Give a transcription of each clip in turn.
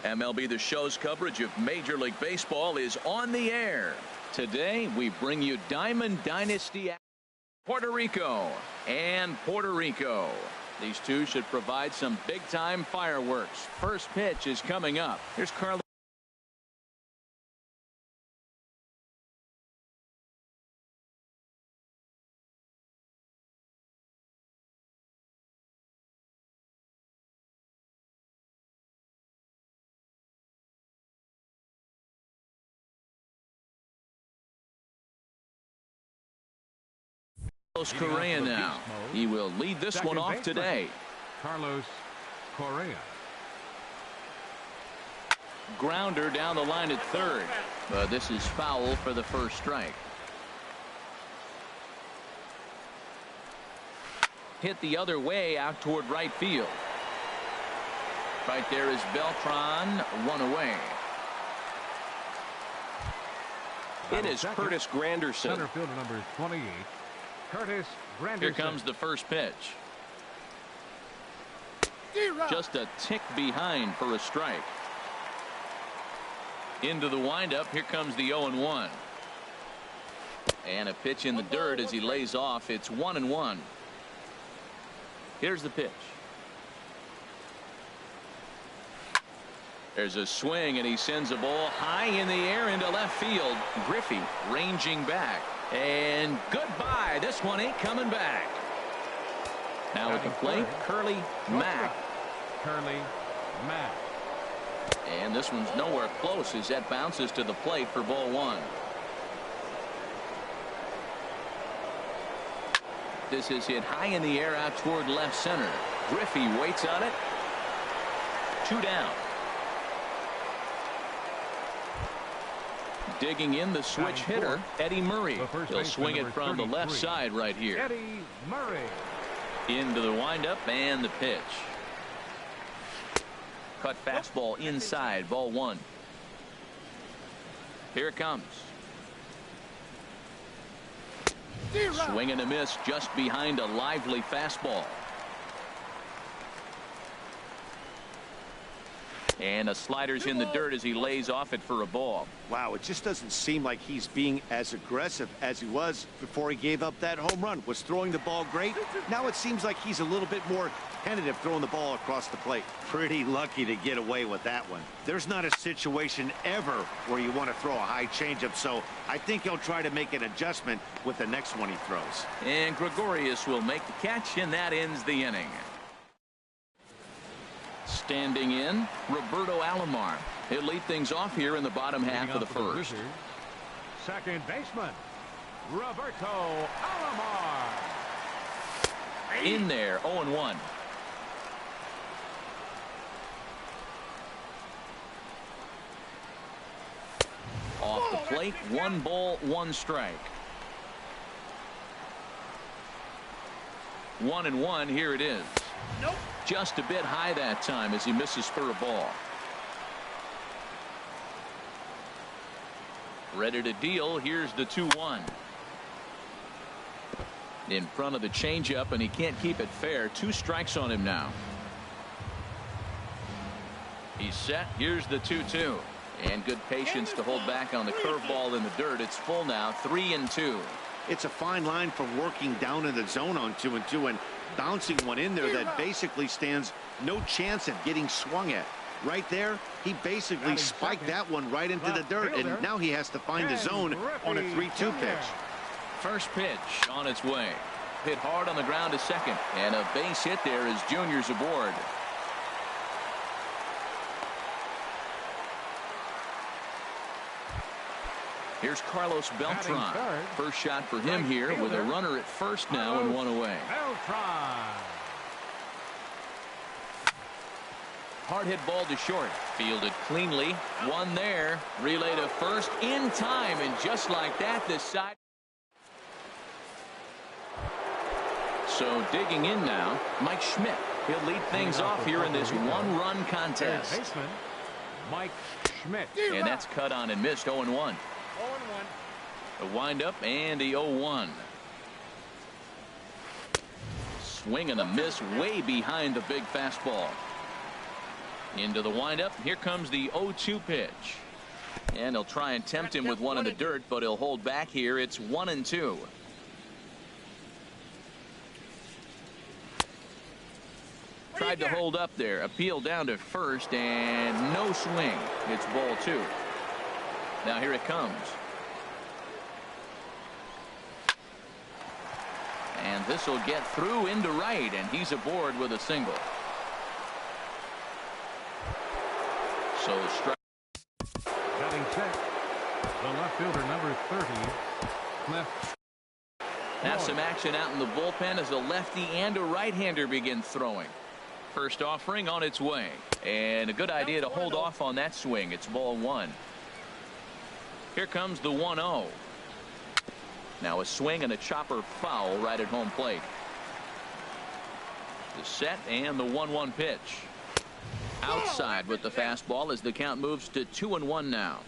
MLB The Show's coverage of Major League Baseball is on the air. Today, we bring you Diamond Dynasty, Puerto Rico, and Puerto Rico. These two should provide some big-time fireworks. First pitch is coming up. Here's Carlos. Correa now. He will lead this one off today. Carlos Correa. Grounder down the line at third, but this is foul for the first strike. Hit the other way out toward right field. Right there is Beltran, one away. It is Curtis Granderson. Center fielder number 28. Curtis Granderson. Here comes the first pitch. Just a tick behind for a strike. Into the windup. Here comes the 0-1. And a pitch in the dirt as he lays off. It's 1-1. Here's the pitch. There's a swing, and he sends a ball high in the air into left field. Griffey ranging back. And goodbye. This one ain't coming back. Now at the plate, Curly Mack. And this one's nowhere close as that bounces to the plate for ball one. This is hit high in the air out toward left center. Griffey waits on it. 2 down. Digging in the switch hitter, Eddie Murray. He'll swing it from the left side right here. Eddie Murray. Into the windup and the pitch. Cut fastball inside, ball one. Here it comes. Swing and a miss just behind a lively fastball. And a slider's in the dirt as he lays off it for a ball. Wow, it just doesn't seem like he's being as aggressive as he was before he gave up that home run. Was throwing the ball great. Now it seems like he's a little bit more tentative throwing the ball across the plate. Pretty lucky to get away with that one. There's not a situation ever where you want to throw a high changeup, so I think he'll try to make an adjustment with the next one he throws. And Gregorius will make the catch, and that ends the inning. Standing in, Roberto Alomar. He'll lead things off here in the bottom half of the first. Second baseman, Roberto Alomar. In there, 0-1. Off the plate, 1 ball, 1 strike. 1-1, here it is. Nope. Just a bit high that time as he misses for a ball. Ready to deal. Here's the 2-1. In front of the changeup, and he can't keep it fair. 2 strikes on him now. He's set. Here's the 2-2. And good patience to hold back on the curveball in the dirt. It's full now, 3-2. It's a fine line for working down in the zone on 2-2 and bouncing one in there that basically stands no chance at getting swung at. Right there, he basically spiked that one right into the dirt, and now he has to find the zone on a 3-2 pitch. First pitch on its way. Hit hard on the ground to second, and a base hit there as Junior's aboard. Here's Carlos Beltran. First shot for him here with a runner at first now and 1 away. Hard hit ball to short. Fielded cleanly. 1 there. Relay to first in time, and just like that, this side. So digging in now, Mike Schmidt. He'll lead things off here in this 1-run contest. Mike Schmidt. And that's cut on and missed. 0-1. A windup and the 0-1. Swing and a miss way behind the big fastball. Into the windup. Here comes the 0-2 pitch. And he'll try and tempt him with one in the dirt, but he'll hold back here. It's 1-2. Tried to hold up there. Appeal down to first, and no swing. It's ball 2. Now here it comes. And this will get through into right, and he's aboard with a single. So strike. Batting set, the left fielder, number 30, Cliff. Now some action out in the bullpen as a lefty and a right-hander begin throwing. First offering on its way, and a good idea to hold off on that swing. It's ball 1. Here comes the 1-0. Now a swing and a chopper foul right at home plate. The set and the 1-1 pitch. Outside with the fastball as the count moves to 2-1 now.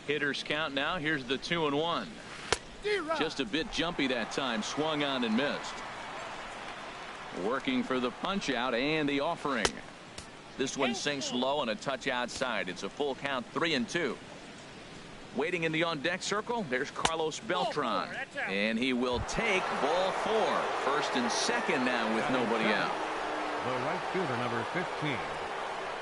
Hitters count now. Here's the 2-1. Just a bit jumpy that time. Swung on and missed. Working for the punch out and the offering. This one sinks low and a touch outside. It's a full count, 3-2. Waiting in the on deck circle, there's Carlos Beltran, and he will take ball 4. First and second now with nobody out. The right fielder, number 15,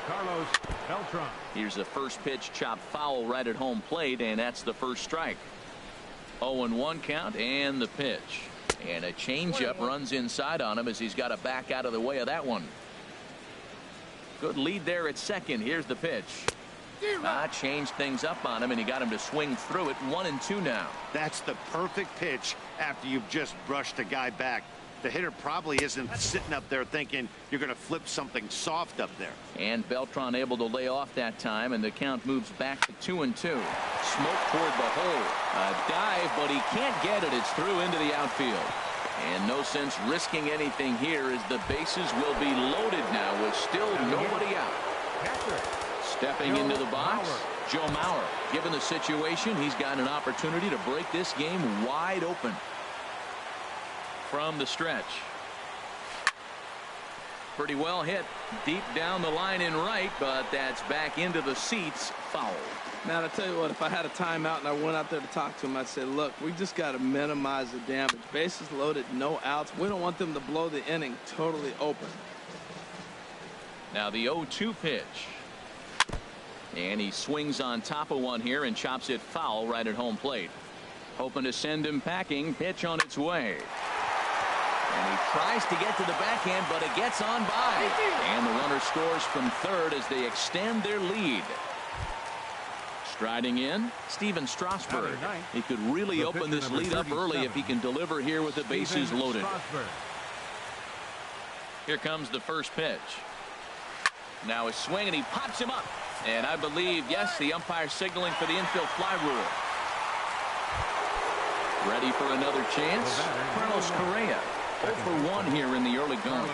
Carlos Beltran. Here's the first pitch, chop foul right at home plate, and that's the first strike. 0-1 count and the pitch. And a changeup runs inside on him as he's got to back out of the way of that one. Good lead there at second. Here's the pitch. Changed things up on him, and he got him to swing through it. 1-2 now. That's the perfect pitch after you've just brushed a guy back. The hitter probably isn't sitting up there thinking you're going to flip something soft up there. And Beltran able to lay off that time, and the count moves back to 2-2. Smoke toward the hole. A dive, but he can't get it. It's through into the outfield. And no sense risking anything here as the bases will be loaded now with still nobody out. Stepping into the box, Joe Mauer. Given the situation, he's got an opportunity to break this game wide open. From the stretch. Pretty well hit deep down the line in right, but that's back into the seats. Foul. Man, I tell you what, if I had a timeout and I went out there to talk to him, I'd say, look, we just got to minimize the damage. Bases loaded, no outs. We don't want them to blow the inning totally open. Now the 0-2 pitch. And he swings on top of one here and chops it foul right at home plate. Hoping to send him packing. Pitch on its way. And he tries to get to the backhand, but it gets on by. And the runner scores from third as they extend their lead. Striding in, Steven Strasburg. He could really open this lead up early if he can deliver here with the bases loaded. Here comes the first pitch. Now a swing, and he pops him up. And I believe, yes, the umpire signaling for the infield fly rule. Ready for another chance. Carlos Correa. 0 for 1 here in the early going.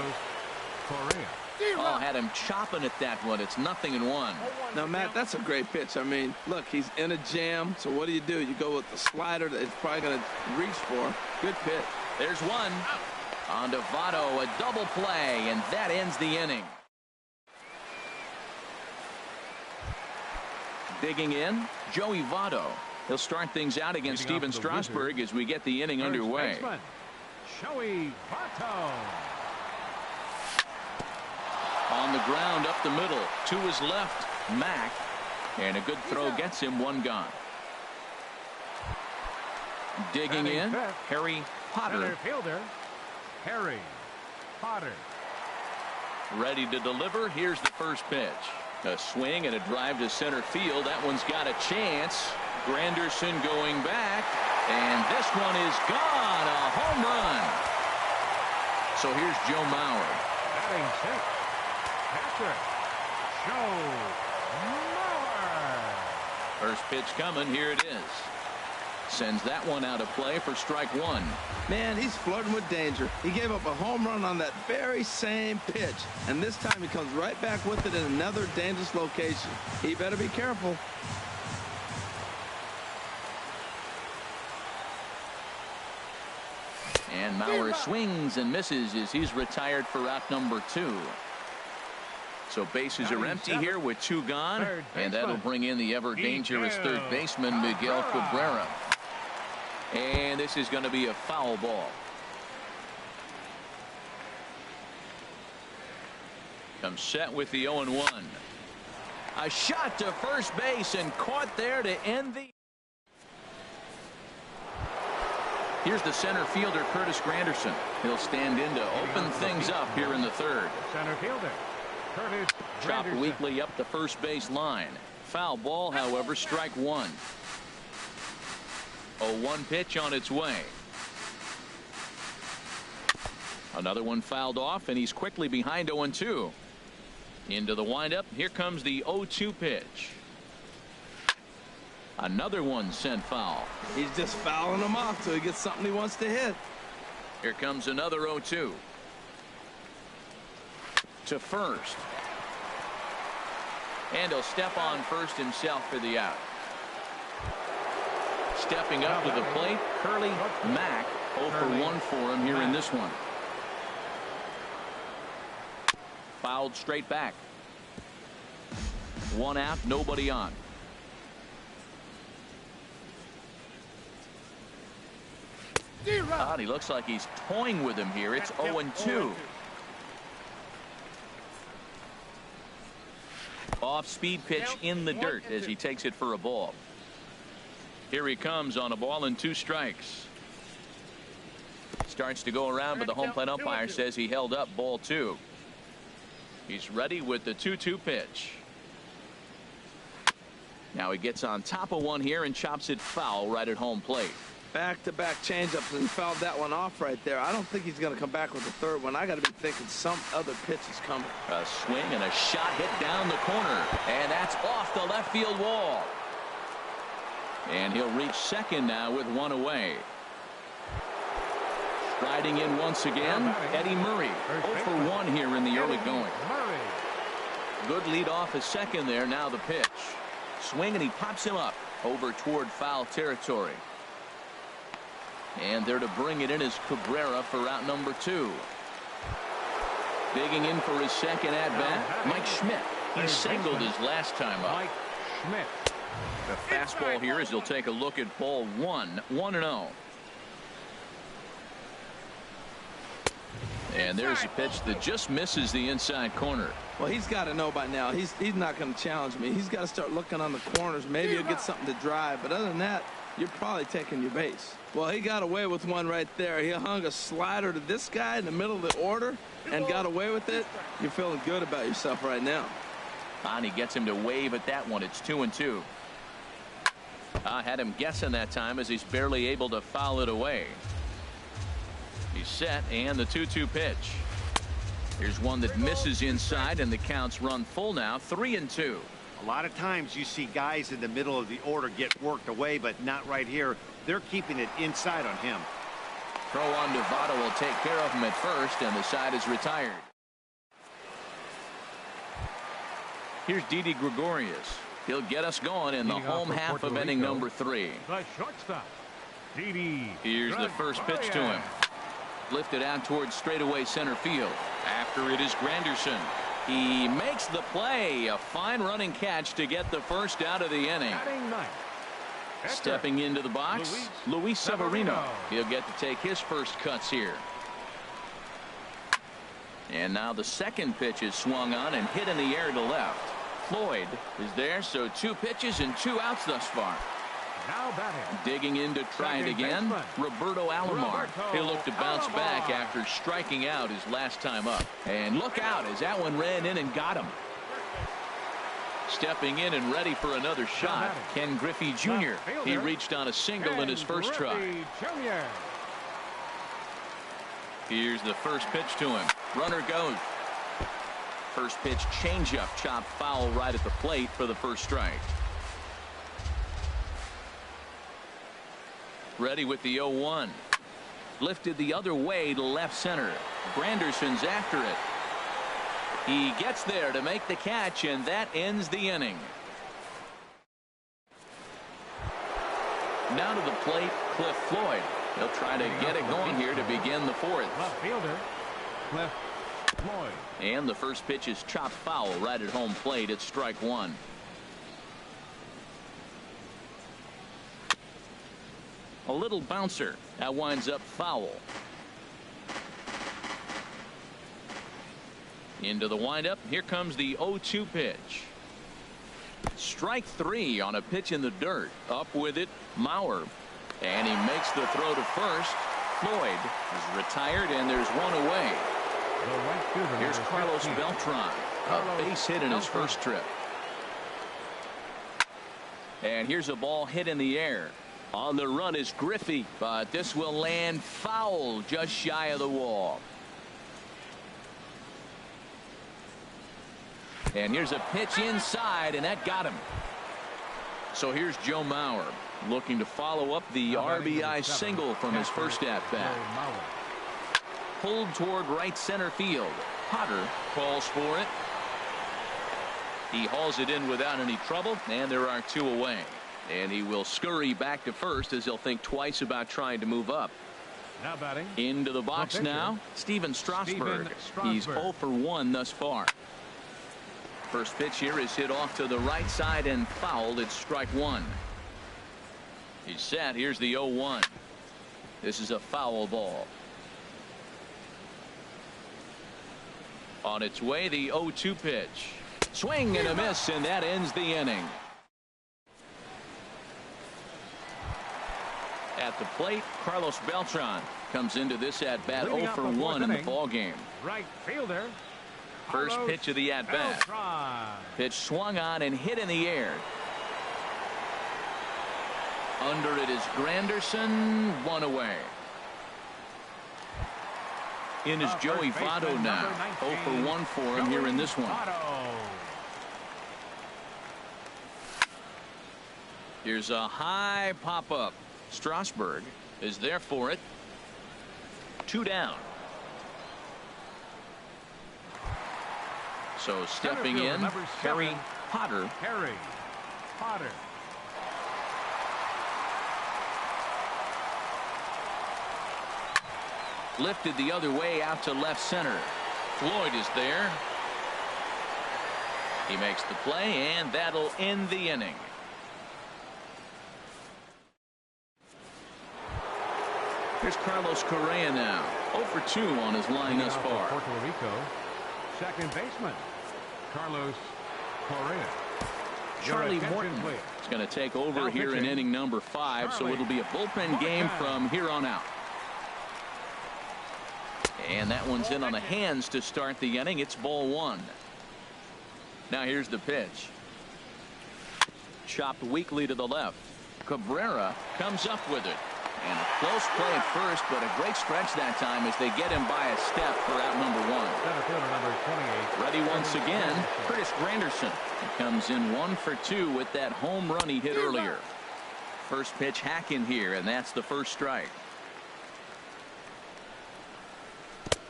Oh, had him chopping at that one. It's 0-1. Now, Matt, that's a great pitch. I mean, look, he's in a jam. So what do? You go with the slider that he's probably going to reach for. Good pitch. There's one. On to Votto, a double play, and that ends the inning. Digging in, Joey Votto. He'll start things out against Steven Strasburg as we get the inning underway. Joey Votto. On the ground up the middle to his left, Mack, and a good throw gets him one gone. Digging in, Harry Potter. Center fielder, Harry Potter. Ready to deliver. Here's the first pitch. A swing and a drive to center field. That one's got a chance. Granderson going back, and this one is gone. A home run. So here's Joe Mauer. Batting sixth, catcher, Joe Mauer. First pitch coming. Here it is. Sends that one out of play for strike one. Man, he's flirting with danger. He gave up a home run on that very same pitch, and this time he comes right back with it in another dangerous location. He better be careful. And Mauer swings and misses as he's retired for out number 2. So bases are empty here with 2 gone, and that'll bring in the ever dangerous third baseman Miguel Cabrera. And this is going to be a foul ball. Comes set with the 0-1. A shot to first base and caught there to end the. Here's the center fielder, Curtis Granderson. He'll stand in to open things up here in the third. Center fielder, Curtis Chopped Granderson. weakly up the first base line. Foul ball, however, strike 1. 0-1 pitch on its way. Another one fouled off, and he's quickly behind 0-2. Into the windup. Here comes the 0-2 pitch. Another one sent foul. He's just fouling them off till he gets something he wants to hit. Here comes another 0-2. To first. And he'll step on first himself for the out. Stepping up to the plate, Curly Mack. 0 for 1 for him here in this one. Fouled straight back. 1 out, nobody on. He looks like he's toying with him here. It's 0-2. Off-speed pitch in the dirt as he takes it for a ball. Here he comes on a ball and 2 strikes. Starts to go around, but the home plate umpire says he held up ball 2. He's ready with the 2-2 pitch. Now he gets on top of one here and chops it foul right at home plate. Back-to-back changeups, and fouled that one off right there. I don't think he's going to come back with the third one. I got to be thinking some other pitch is coming. A swing and a shot hit down the corner, and that's off the left field wall. And he'll reach second now with 1 away. Striding in once again, Eddie Murray. 0 for 1 here in the early going. Good lead off at second there. Now the pitch. Swing, and he pops him up over toward foul territory. And there to bring it in is Cabrera for out number 2. Digging in for his second at-bat, Mike Schmidt. He singled his last time up. Mike Schmidt. The fastball here as he'll take a look at ball 1. 1-0. And there's a pitch that just misses the inside corner. Well, he's got to know by now. He's not going to challenge me. He's got to start looking on the corners. Maybe he'll get something to drive. But other than that, you're probably taking your base. Well, he got away with one right there. He hung a slider to this guy in the middle of the order and got away with it. You're feeling good about yourself right now. And he gets him to wave at that one. It's 2-2. I had him guessing that time as he's barely able to foul it away. He's set, and the 2-2 pitch. Here's one that misses inside, and the count's run full now. 3-2. A lot of times you see guys in the middle of the order get worked away, but not right here. They're keeping it inside on him. Throw on Nevada will take care of him at first, and the side is retired. Here's Didi Gregorius. He'll get us going in the home half of inning number 3. The shortstop, Didi. Here's the first pitch to him. Lifted out towards straightaway center field. After it is Granderson. He makes the play. A fine running catch to get the first out of the inning. Stepping into the box, Luis Severino. He'll get to take his first cuts here. And now the second pitch is swung on and hit in the air to left. Floyd is there, so 2 pitches and 2 outs thus far. Now batting. Digging in to try it again, Roberto Alomar. He'll look to bounce back after striking out his last time up. And look out as that one ran in and got him. Stepping in and ready for another shot, Ken Griffey Jr. He reached on a single in his first try. Here's the first pitch to him. Runner goes. First pitch changeup, chopped foul right at the plate for the first strike. Ready with the 0-1. Lifted the other way to left center. Granderson's after it. He gets there to make the catch, and that ends the inning. Now to the plate, Cliff Floyd. He'll try to get it going here to begin the 4th. Left fielder, Cliff Floyd. And the first pitch is chopped foul right at home plate. It's strike one. A little bouncer. That winds up foul. Into the windup. Here comes the 0-2 pitch. Strike three on a pitch in the dirt. Up with it, Mauer. And he makes the throw to first. Floyd is retired, and there's one away. Here's Carlos Beltran. A base hit in his first trip. And here's a ball hit in the air. On the run is Griffey, but this will land foul just shy of the wall. And here's a pitch inside, and that got him. So here's Joe Mauer looking to follow up the RBI single from his first at-bat. Pulled toward right center field. Potter calls for it. He hauls it in without any trouble, and there are two away. And he will scurry back to first as he'll think twice about trying to move up. Now batting. Into the box now, Steven Strasburg. He's 0 for 1 thus far. First pitch here is hit off to the right side and fouled. It's strike one. He's set. Here's the 0-1. This is a foul ball. On its way, the 0-2 pitch. Swing and a miss, and that ends the inning. At the plate, Carlos Beltran comes into this at bat 0 for 1 in the ball game. Right fielder. First pitch of the at bat. Pitch swung on and hit in the air. Under it is Granderson. One away. In is Joey Votto now. 0 for 1 for him here in this one. Here's a high pop-up. Strasburg is there for it. 2 down. So stepping in, Harry Potter. Lifted the other way out to left center. Floyd is there. He makes the play, and that'll end the inning. Here's Carlos Correa now. 0 for 2 on his line thus far. Puerto Rico, second baseman Carlos Correa. Charlie Morton is going to take over here in inning number 5, so it'll be a bullpen game from here on out. And that one's in on the hands to start the inning. It's ball 1. Now here's the pitch. Chopped weakly to the left. Cabrera comes up with it. And a close play at first, but a great stretch that time as they get him by a step for out number 1. Ready once again, Curtis Granderson. He comes in 1 for 2 with that home run he hit earlier. First pitch hack in here, and that's the first strike.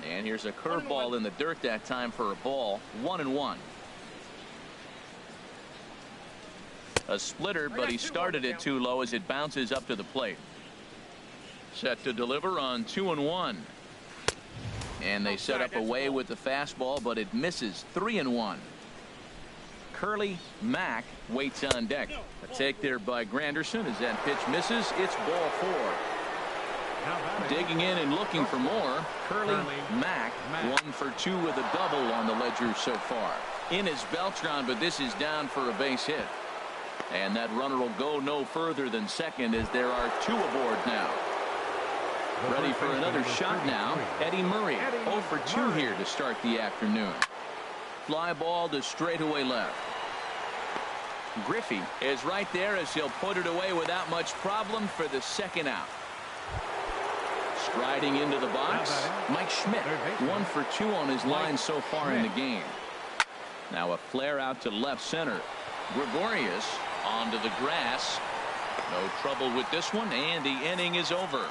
And here's a curveball in the dirt that time for a ball. 1-1. A splitter, but he started it too low as it bounces up to the plate. Set to deliver on 2-1. And they set up away with the fastball, but it misses. 3-1. Curly Mack waits on deck. A take there by Granderson as that pitch misses. It's ball 4. Digging in and looking for more. Curly Mack 1 for 2 with a double on the ledger so far. In is Beltran, but this is down for a base hit. And that runner will go no further than second as there are 2 aboard now. Ready for another shot now. Eddie Murray 0 for 2 here to start the afternoon. Fly ball to straightaway left. Griffey is right there as he'll put it away without much problem for the second out. Striding into the box, Mike Schmidt 1 for 2 on his line so far in the game. Now a flare out to left center. Gregorius onto the grass. No trouble with this one, and the inning is over.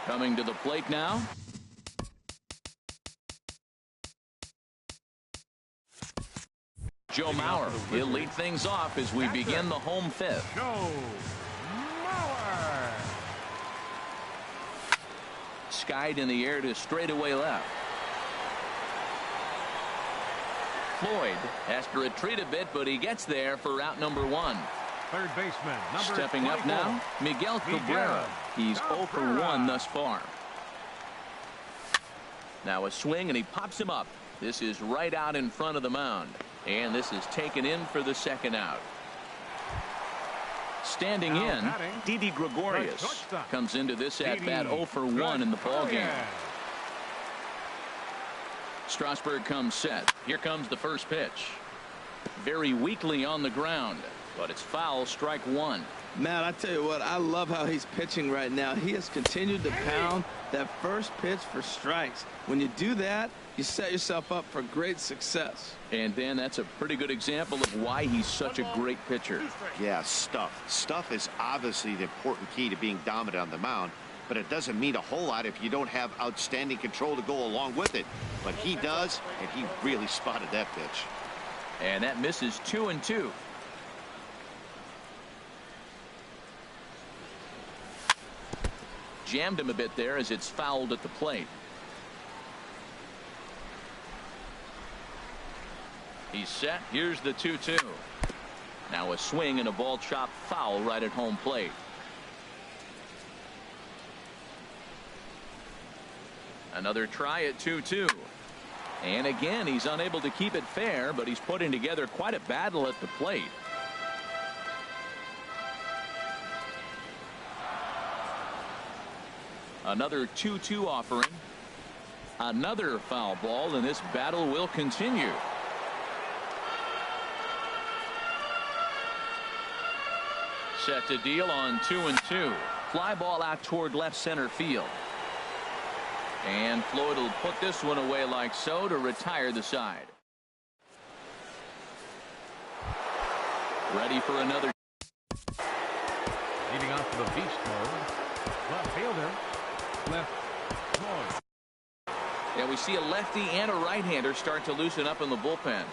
Coming to the plate now. Joe Mauer. He'll lead things off as we begin the home 5th. skied in the air to straightaway left. Floyd has to retreat a bit, but he gets there for out number 1. Third baseman, number Stepping up 24. now, Miguel Cabrera. He's 0 for 1 thus far. Now a swing, and he pops him up. This is right out in front of the mound. And this is taken in for the second out. Standing in, Didi Gregorius comes into this at-bat 0 for 1 in the ballgame. Strasburg comes set. Here comes the first pitch. Very weakly on the ground, but it's foul, strike 1. Matt, I tell you what, I love how he's pitching right now. He has continued to pound that first pitch for strikes. When you do that, you set yourself up for great success. And then that's a pretty good example of why he's such a great pitcher. Yeah, stuff. Stuff is obviously the important key to being dominant on the mound, but it doesn't mean a whole lot if you don't have outstanding control to go along with it. But he does, and he really spotted that pitch. And that misses 2-2. Jammed him a bit there as it's fouled at the plate. He's set. Here's the 2-2. Now a swing and a ball chopped foul right at home plate. Another try at 2-2. And again, he's unable to keep it fair, but he's putting together quite a battle at the plate. Another 2-2 offering. Another foul ball, and this battle will continue. Set to deal on 2-2. Fly ball out toward left center field. And Floyd will put this one away like so to retire the side. Ready for another. Leading off to the beast mode. Left fielder. Left Floyd. Yeah, we see a lefty and a right-hander start to loosen up in the bullpen.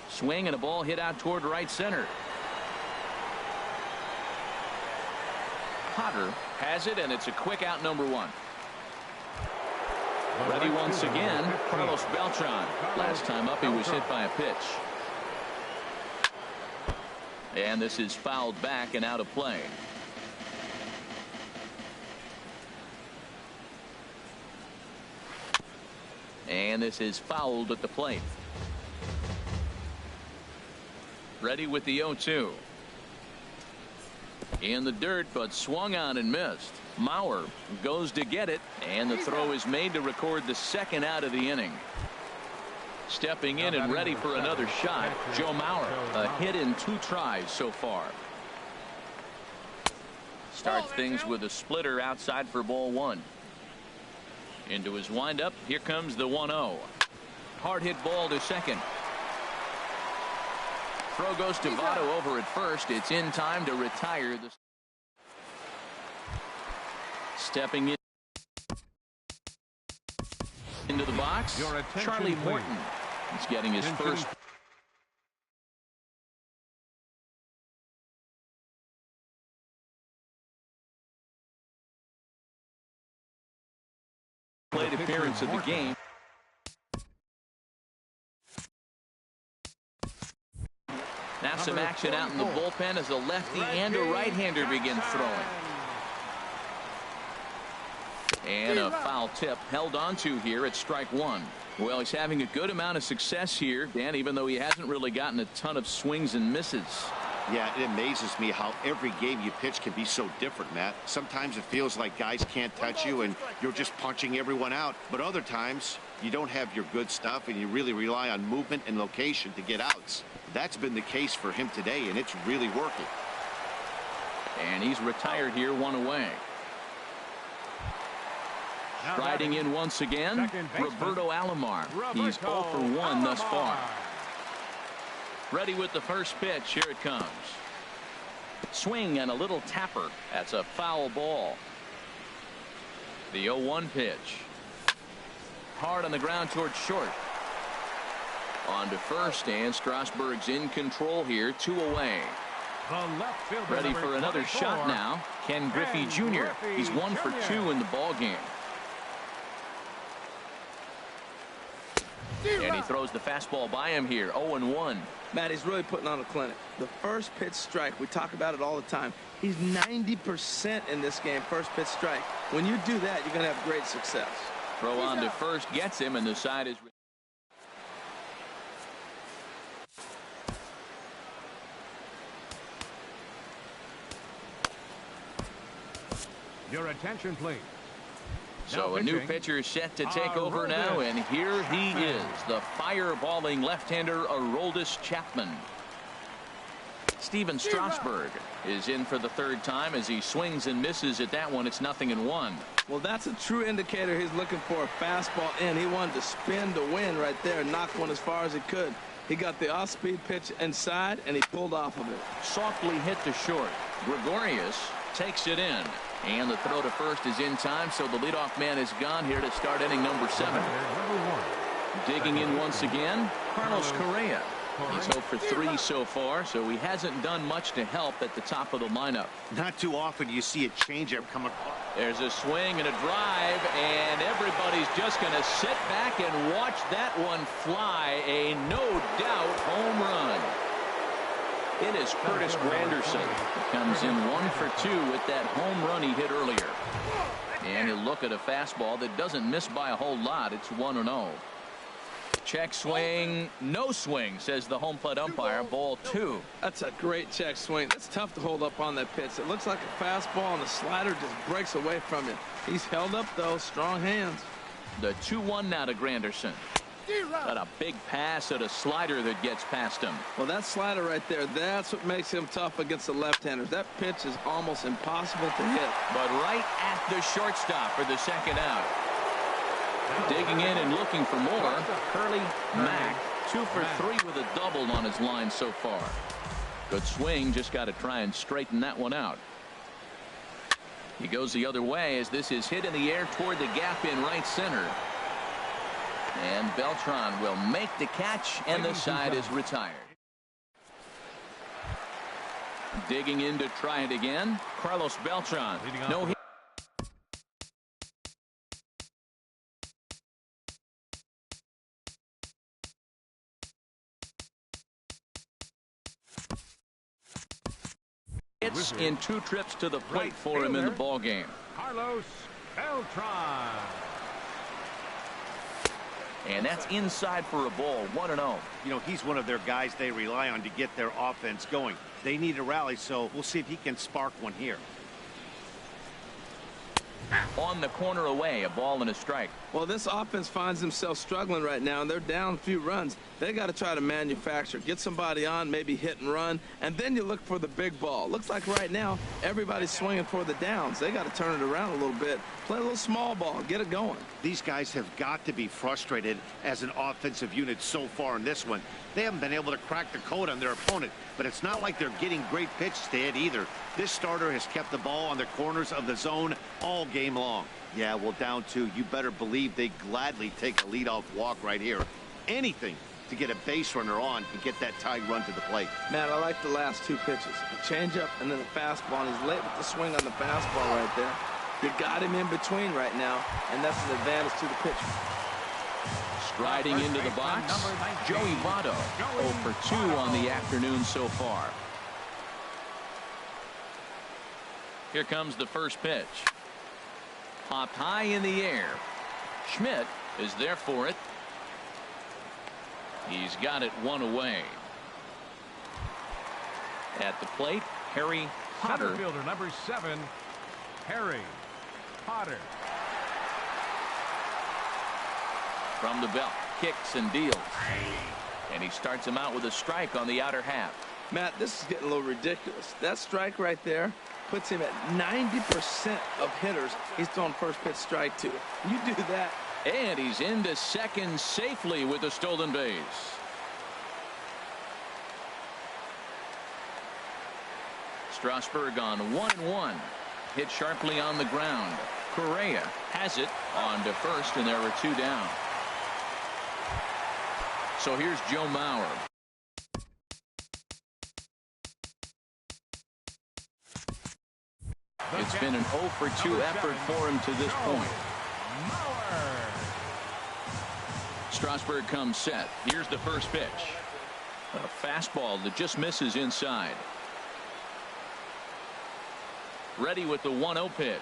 Swing and a ball hit out toward right center. Potter has it, and it's a quick out, number 1. Ready once again, Carlos Beltran. Last time up, he was hit by a pitch. And this is fouled back and out of play. And this is fouled at the plate. Ready with the 0-2. In the dirt, but swung on and missed. Mauer goes to get it, and the throw is made to record the second out of the inning. Stepping in and ready for another shot, Joe Mauer. A hit in 2 tries so far. Starts things with a splitter outside for ball 1. Into his windup, here comes the 1-0. Hard hit ball to second. Throw goes to Votto over at first. It's in time to retire the. Stepping in into the box, Charlie Morton. He's getting his first. Plate appearance of the game. Now some action out in the bullpen as a lefty and a right-hander begin throwing. And a foul tip held onto here at strike 1. Well, he's having a good amount of success here, Dan, even though he hasn't really gotten a ton of swings and misses. Yeah, it amazes me how every game you pitch can be so different, Matt. Sometimes it feels like guys can't touch you and you're just punching everyone out. But other times you don't have your good stuff and you really rely on movement and location to get outs. That's been the case for him today, and it's really working. And he's retired here, 1 away. Riding in once again, Roberto Alomar. He's 0 for 1 thus far. Ready with the first pitch. Here it comes. Swing and a little tapper. That's a foul ball. The 0-1 pitch. Hard on the ground towards short. On to first, and Strasburg's in control here, 2 away. The left fielder, Ready for another 24, shot now. Ken Griffey Jr. He's 1 for 2 in the ball game. And he throws the fastball by him here. 0-1. Matt, he's really putting on a clinic. The first pitch strike, we talk about it all the time. He's 90% in this game, first pitch strike. When you do that, you're going to have great success. Throw on to first gets him, and the side is... Your attention, please. So a new pitcher set to take over now, and here he is, the fireballing left-hander Aroldis Chapman. Steven Strasburg is in for the third time as he swings and misses at that one. It's 0-1. Well, that's a true indicator. He's looking for a fastball in. He wanted to spin to win right there and knock one as far as he could. He got the off-speed pitch inside, and he pulled off of it. Softly hit to short. Gregorius takes it in. And the throw to first is in time, so the leadoff man is gone here to start inning number 7. Digging in once again, Carlos Correa. He's 0 for 3 so far, so he hasn't done much to help at the top of the lineup. Not too often you see a changeup come across. There's a swing and a drive, and everybody's just going to sit back and watch that one fly. A no-doubt home run. It is Curtis Granderson. He comes in 1 for 2 with that home run he hit earlier. And he'll look at a fastball that doesn't miss by a whole lot. It's 1-0. Check swing, no swing, says the home plate umpire. Ball 2. That's a great check swing. That's tough to hold up on that pitch. It looks like a fastball, and the slider just breaks away from you. He's held up, though. Strong hands. The 2-1 now to Granderson. Got a big pass at a slider that gets past him. Well, that slider right there, that's what makes him tough against the left-handers. That pitch is almost impossible to hit. But right at the shortstop for the second out. Digging in and looking for more. Curly Mack, 2 for 3 with a double on his line so far. Good swing, just got to try and straighten that one out. He goes the other way as this is hit in the air toward the gap in right center. And Beltran will make the catch, and the side is retired. Digging in to try it again, Carlos Beltran. No hit. Hits in 2 trips to the plate for him in the ball game. Carlos Beltran. And that's inside for a ball. 1-0. You know, he's one of their guys they rely on to get their offense going. They need a rally, so we'll see if he can spark one here. On the corner away, a ball and a strike. Well, this offense finds themselves struggling right now, and they're down a few runs. They got to try to manufacture, get somebody on, maybe hit and run, and then you look for the big ball. Looks like right now everybody's swinging for the downs. They got to turn it around a little bit, play a little small ball, get it going. These guys have got to be frustrated as an offensive unit so far in this one. They haven't been able to crack the code on their opponent, but it's not like they're getting great pitches to hit either. This starter has kept the ball on the corners of the zone all game long. Yeah, well, down 2, you better believe they gladly take a leadoff walk right here. Anything to get a base runner on and get that tie run to the plate. Matt, I like the last 2 pitches. A changeup and then a fastball, and he's late with the swing on the fastball right there. You got him in between right now, and that's an advantage to the pitcher. Striding into the box, Joey Votto, 0 for 2 on the afternoon so far. Here comes the first pitch. Popped high in the air. Schmidt is there for it. He's got it 1 away. At the plate, Harry Potter. Center fielder number 7, Harry Potter. From the belt, kicks and deals. And he starts him out with a strike on the outer half. Matt, this is getting a little ridiculous. That strike right there puts him at 90% of hitters he's throwing first pitch strike to. You do that. And he's into second safely with a stolen base. Strasburg on 1-1. Hit sharply on the ground. Correa has it on to first, and there are 2 down. So here's Joe Mauer. It's been an 0 for 2 effort for him to this point. Strasburg comes set. Here's the first pitch. A fastball that just misses inside. Ready with the 1-0 pitch.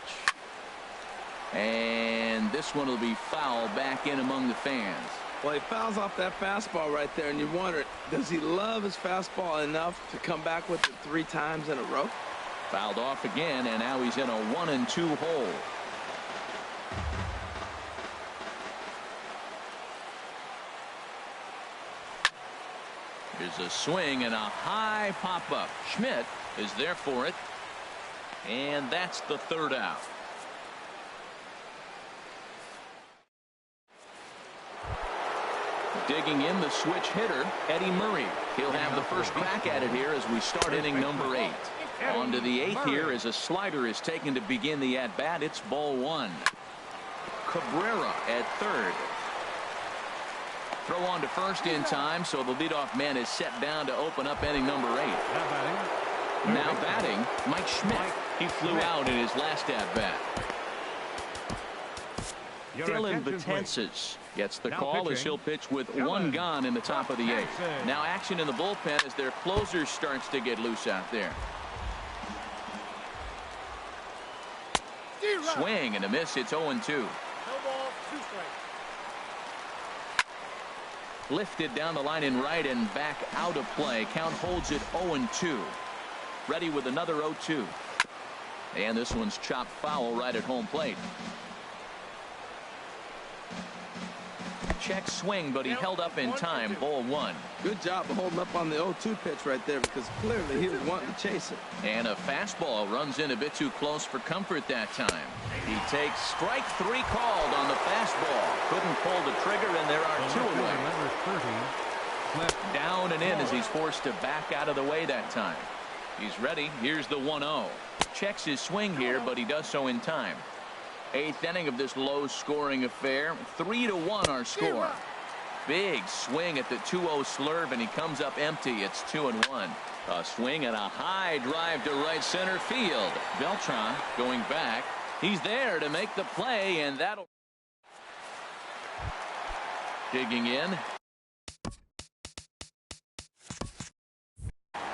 And this one will be foul back in among the fans. Well, he fouls off that fastball right there, and you wonder, does he love his fastball enough to come back with it 3 times in a row? Fouled off again, and now he's in a 1-2 hole. Here's a swing and a high pop-up. Schmidt is there for it. And that's the 3rd out. Digging in the switch hitter, Eddie Murray. He'll have the first crack at it here as we start inning number 8. On to the 8th here as a slider is taken to begin the at-bat. It's ball 1. Cabrera at 3rd. Throw on to first in time, so the leadoff man is set down to open up inning number 8. Now batting, Mike Schmidt. He flew out in his last at-bat. Dylan Betances gets the call as he'll pitch with 1 gone in the top of the 8th. Now action in the bullpen as their closer starts to get loose out there. Swing and a miss. It's 0-2. Lifted down the line in right and back out of play. Count holds it 0-2. Ready with another 0-2. And this one's chopped foul right at home plate. Check swing, but he held up in time. Ball 1. Good job of holding up on the 0-2 pitch right there, because clearly he was wanting to chase it. And a fastball runs in a bit too close for comfort that time. He takes strike 3 called on the fastball. Couldn't pull the trigger, and there are 2 away. Down and in as he's forced to back out of the way that time. He's ready. Here's the 1-0. Checks his swing here, but he does so in time. 8th inning of this low-scoring affair. 3-1 our score. Big swing at the 2-0 slurve, and he comes up empty. It's 2-1. A swing and a high drive to right center field. Beltran going back. He's there to make the play, and that'll... Digging in.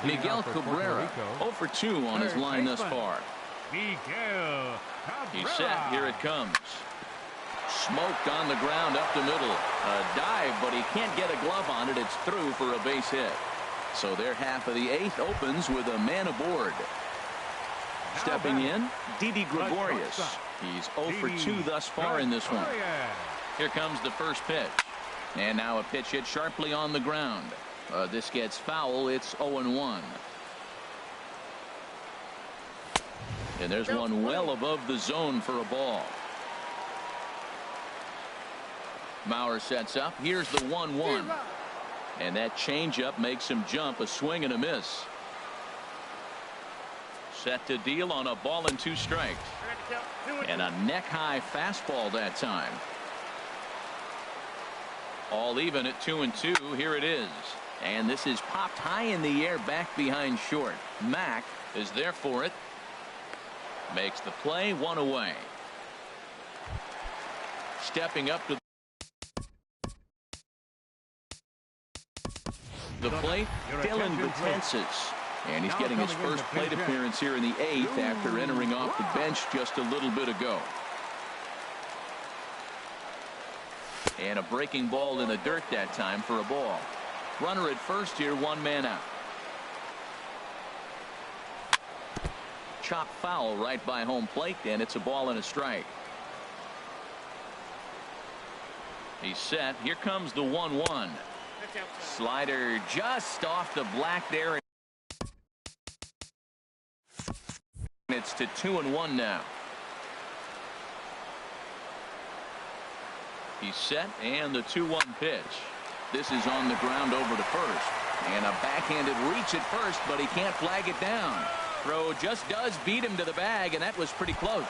Miguel Cabrera 0 for 2 on his line thus far. He's set. Here it comes. Smoked on the ground up the middle. A dive, but he can't get a glove on it. It's through for a base hit. So their half of the 8th opens with a man aboard. Stepping in, Didi Gregorius. He's 0 for 2 thus far in this one. Here comes the first pitch. And now a pitch hit sharply on the ground. This gets foul. It's 0-1. And there's one well above the zone for a ball. Mauer sets up. Here's the 1-1. And that changeup makes him jump. A swing and a miss. Set to deal on a ball and 2 strikes. And a neck-high fastball that time. All even at 2-2. Here it is. And this is popped high in the air back behind short. Mack is there for it. Makes the play. 1 away. Stepping up to the plate, Dylan Betances. And he's getting his first plate appearance here in the 8th after entering off the bench just a little bit ago. And a breaking ball in the dirt that time for a ball. Runner at first here, 1 man out. Chop foul right by home plate, and it's a ball and a strike. He's set. Here comes the 1-1. Slider just off the black there. It's to 2-1 now. He's set, and the 2-1 pitch. This is on the ground over to first. And a backhanded reach at first, but he can't flag it down. Throw just does beat him to the bag, and that was pretty close.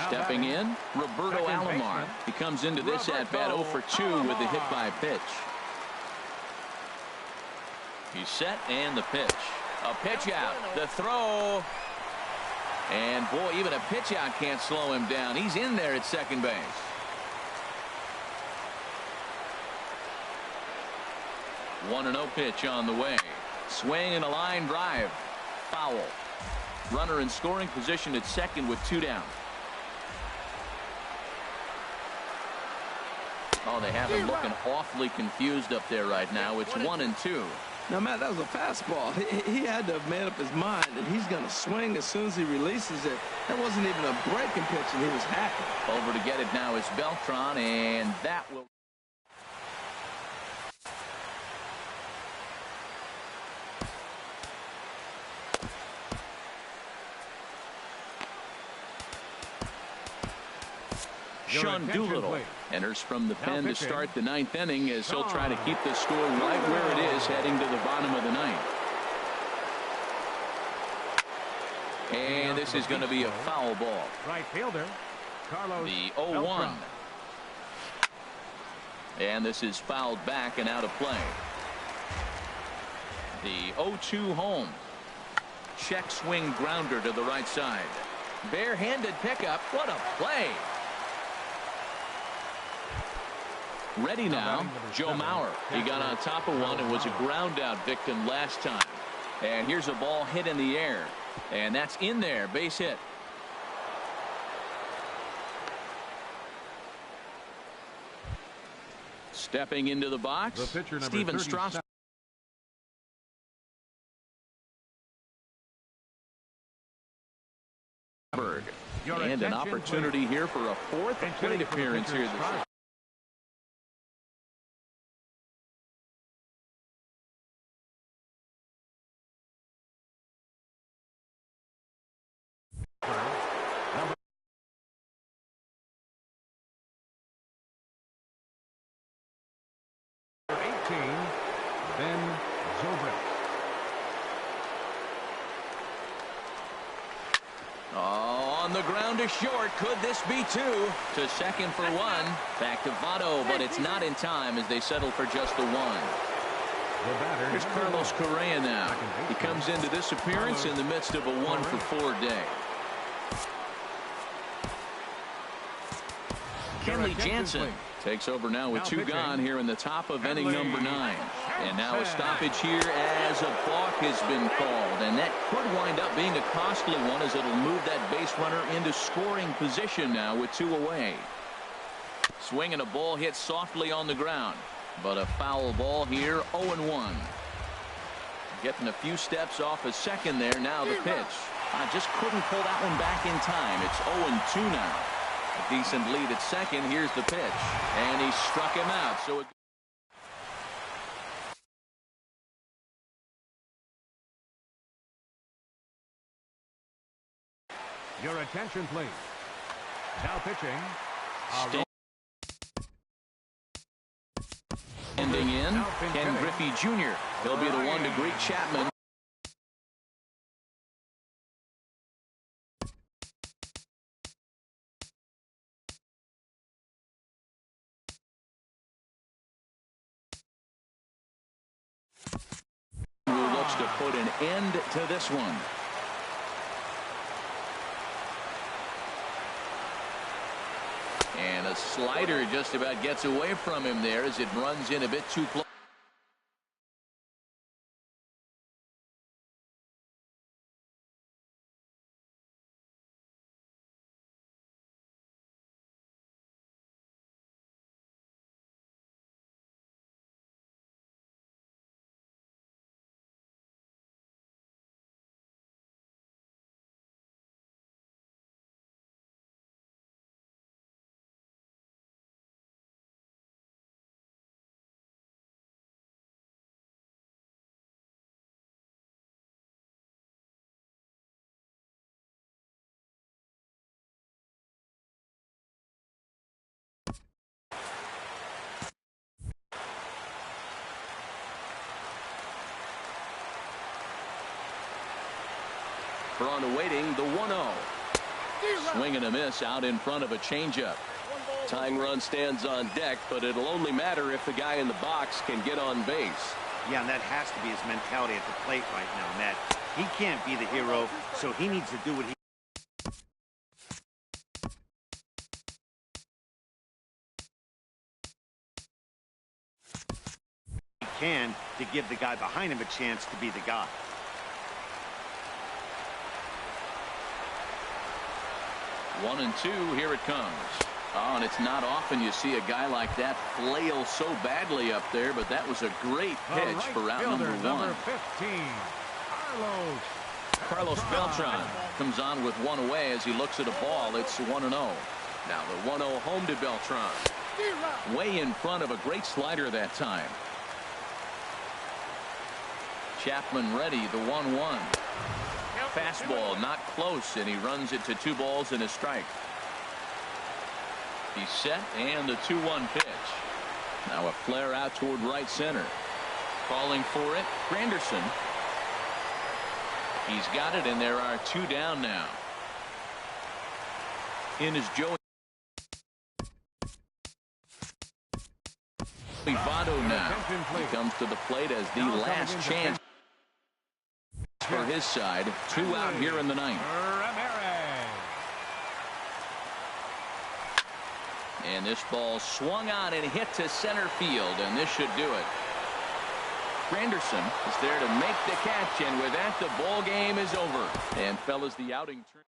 Stepping in, Roberto Alomar. He comes into this at-bat 0 for 2 with the hit by pitch. He's set, and the pitch. A pitch out. The throw. And, boy, even a pitch out can't slow him down. He's in there at second base. One and 0 pitch on the way. Swing and a line drive. Foul. Runner in scoring position at second with 2 down. Oh, they have him looking awfully confused up there right now. It's 1 and 2. Now, Matt, that was a fastball. He had to have made up his mind that he's going to swing as soon as he releases it. That wasn't even a breaking pitch, and he was hacking. Over to get it now is Beltran, and that will... Sean Doolittle enters from the pen to start the 9th inning as he'll try to keep the score right where it is heading to the bottom of the 9th. And this is going to be a foul ball. Right fielder, Carlos. The 0-1. And this is fouled back and out of play. The 0-2 home. Check swing grounder to the right side. Barehanded pickup. What a play. Ready now, Joe Mauer. He got on top of one and was a ground out victim last time. And here's a ball hit in the air. And that's in there, base hit. Stepping into the box, Steven Strasburg. And an opportunity here for a 4th plate appearance here this season. On the ground to short. Could this be 2? To second for 1. Back to Votto, but it's not in time as they settle for just the 1. Here's Carlos Correa now. He comes into this appearance in the midst of a 1 for 4 day. Kenley Jansen takes over now with 2 gone here in the top of inning number 9. And now a stoppage here as a balk has been called. And that could wind up being a costly one as it'll move that base runner into scoring position now with 2 away. Swing and a ball hit softly on the ground. But a foul ball here, 0-1. Getting a few steps off a second there. Now the pitch. I just couldn't pull that one back in time. It's 0-2 now. A decent lead at second. Here's the pitch. And he struck him out. So your attention, please. Now pitching. Standing in, Ken Griffey Jr. He'll be the one to greet Chapman. Who looks to put an end to this one. And a slider just about gets away from him there as it runs in a bit too close. For on the waiting, the 1-0. Swing and a miss out in front of a changeup. Tying run stands on deck, but it'll only matter if the guy in the box can get on base. Yeah, and that has to be his mentality at the plate right now, Matt. He can't be the hero, so he needs to do what he can to give the guy behind him a chance to be the guy. One and two, here it comes. Oh, and it's not often you see a guy like that flail so badly up there, but that was a great pitch for out number one. 15, Carlos Beltran comes on with one away as he looks at a ball. It's 1-0. Now the 1-0 home to Beltran. Way in front of a great slider that time. Chapman ready, the 1-1. Fastball not close, and he runs it to 2 balls and a strike. He's set, and the 2-1 pitch. Now a flare out toward right center. Calling for it, Granderson. He's got it, and there are 2 down now. In is Joey Votto now. He comes to the plate as the last chance for his side. 2 out here in the 9th. And this ball swung on and hit to center field, and this should do it. Granderson is there to make the catch, and with that, the ball game is over. And fellas, the outing turn.